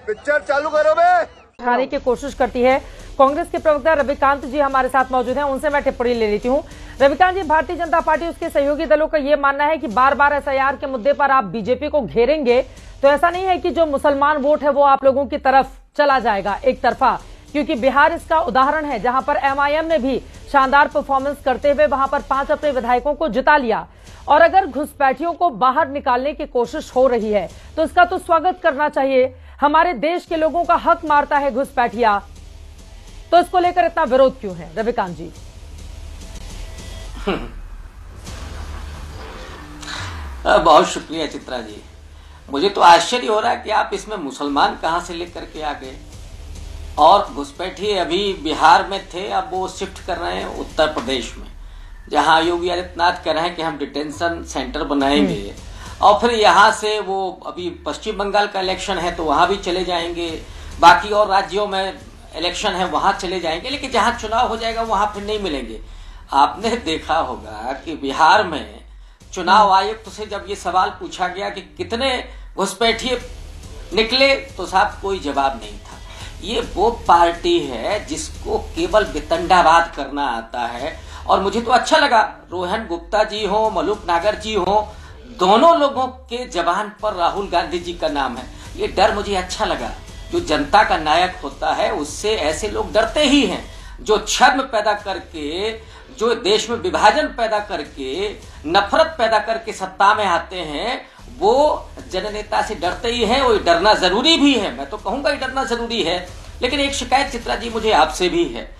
Picture चालू करो बे। उठाने की कोशिश करती है। कांग्रेस के प्रवक्ता रविकांत जी हमारे साथ मौजूद हैं, उनसे मैं टिप्पणी ले लेती हूं। रविकांत जी, भारतीय जनता पार्टी उसके सहयोगी दलों का ये मानना है कि बार बार एसआईआर के मुद्दे पर आप बीजेपी को घेरेंगे तो ऐसा नहीं है कि जो मुसलमान वोट है वो आप लोगों की तरफ चला जाएगा एक तरफा, क्योंकि बिहार इसका उदाहरण है जहां पर एमआईएम ने भी शानदार परफॉर्मेंस करते हुए वहां पर 5 अपने विधायकों को जिता लिया। और अगर घुसपैठियों को बाहर निकालने की कोशिश हो रही है तो इसका तो स्वागत करना चाहिए। हमारे देश के लोगों का हक मारता है घुसपैठिया, तो इसको लेकर इतना विरोध क्यों है रविकांत जी? बहुत शुक्रिया चित्रा जी। मुझे तो आश्चर्य हो रहा है कि आप इसमें मुसलमान कहां से लेकर के आ गए। और घुसपैठी अभी बिहार में थे, अब वो शिफ्ट कर रहे हैं उत्तर प्रदेश में, जहां योगी आदित्यनाथ कह रहे हैं कि हम डिटेंशन सेंटर बनाएंगे। और फिर यहाँ से वो अभी पश्चिम बंगाल का इलेक्शन है तो वहां भी चले जाएंगे, बाकी और राज्यों में इलेक्शन है वहां चले जाएंगे, लेकिन जहां चुनाव हो जाएगा वहां फिर नहीं मिलेंगे। आपने देखा होगा कि बिहार में चुनाव आयुक्त से जब ये सवाल पूछा गया कि कितने घुसपैठिए निकले तो साहब कोई जवाब नहीं था। ये वो पार्टी है जिसको केवल वितंडावाद करना आता है। और मुझे तो अच्छा लगा, रोहन गुप्ता जी हो, मलूक नागर जी हो, दोनों लोगों के जबान पर राहुल गांधी जी का नाम है। ये डर मुझे अच्छा लगा। जो जनता का नायक होता है उससे ऐसे लोग डरते ही हैं। जो छद्म पैदा करके, जो देश में विभाजन पैदा करके, नफरत पैदा करके सत्ता में आते हैं, वो जननेता से डरते ही हैं। वो डरना जरूरी भी है, मैं तो कहूंगा ये डरना जरूरी है। लेकिन एक शिकायत चित्रा जी मुझे आपसे भी है।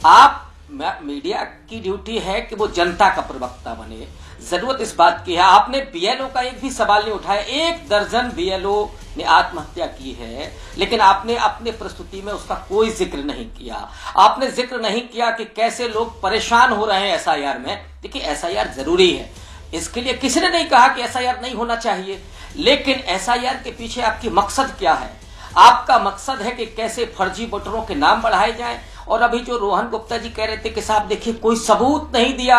आप मीडिया की ड्यूटी है कि वो जनता का प्रवक्ता बने। जरूरत इस बात की है। आपने बीएलओ का एक भी सवाल नहीं उठाया। 1 दर्जन बीएलओ ने आत्महत्या की है, लेकिन आपने अपने प्रस्तुति में उसका कोई जिक्र नहीं किया। आपने जिक्र नहीं किया कि कैसे लोग परेशान हो रहे हैं एसआईआर में। देखिए, एसआईआर जरूरी है, इसके लिए किसी ने नहीं कहा कि एसआईआर नहीं होना चाहिए, लेकिन एसआईआर के पीछे आपकी मकसद क्या है? आपका मकसद है कि कैसे फर्जी वोटरों के नाम बढ़ाए जाएं। और अभी जो रोहन गुप्ता जी कह रहे थे कि साहब देखिए कोई सबूत नहीं दिया,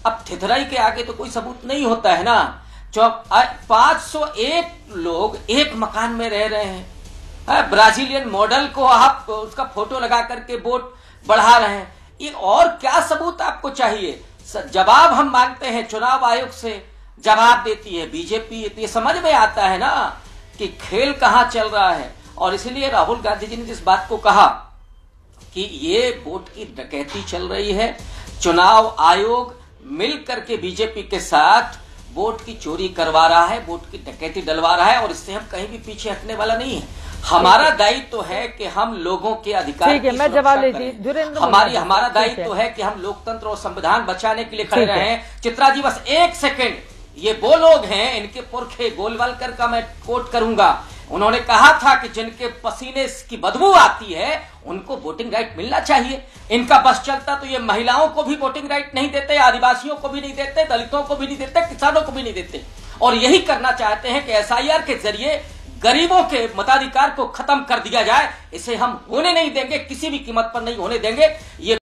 अब थिथराई के आगे तो कोई सबूत नहीं होता है ना। 501 लोग एक मकान में रह रहे हैं। ब्राजीलियन मॉडल को आप उसका फोटो लगा करके वोट बढ़ा रहे हैं। ये और क्या सबूत आपको चाहिए? जवाब हम मांगते हैं चुनाव आयोग से, जवाब देती है बीजेपी। ये समझ में आता है ना कि खेल कहां चल रहा है। और इसलिए राहुल गांधी जी ने जिस बात को कहा कि ये वोट की डकैती चल रही है, चुनाव आयोग मिल करके बीजेपी के साथ वोट की चोरी करवा रहा है, वोट की डकैती डलवा रहा है, और इससे हम कहीं भी पीछे हटने वाला नहीं है। हमारा दायित्व तो है कि हम लोगों के अधिकार की सुरक्षा करें। हमारा दायित्व तो है कि हम लोकतंत्र और संविधान बचाने के लिए खड़े रहे। चित्रा जी, बस 1 सेकेंड, ये वो लोग हैं, इनके पुरखे गोलवालकर का मैं कोट करूंगा। उन्होंने कहा था कि जिनके पसीने की बदबू आती है उनको वोटिंग राइट मिलना चाहिए। इनका बस चलता तो ये महिलाओं को भी वोटिंग राइट नहीं देते, आदिवासियों को भी नहीं देते, दलितों को भी नहीं देते, किसानों को भी नहीं देते। और यही करना चाहते हैं कि एसआईआर के जरिए गरीबों के मताधिकार को खत्म कर दिया जाए। इसे हम होने नहीं देंगे, किसी भी कीमत पर नहीं होने देंगे। ये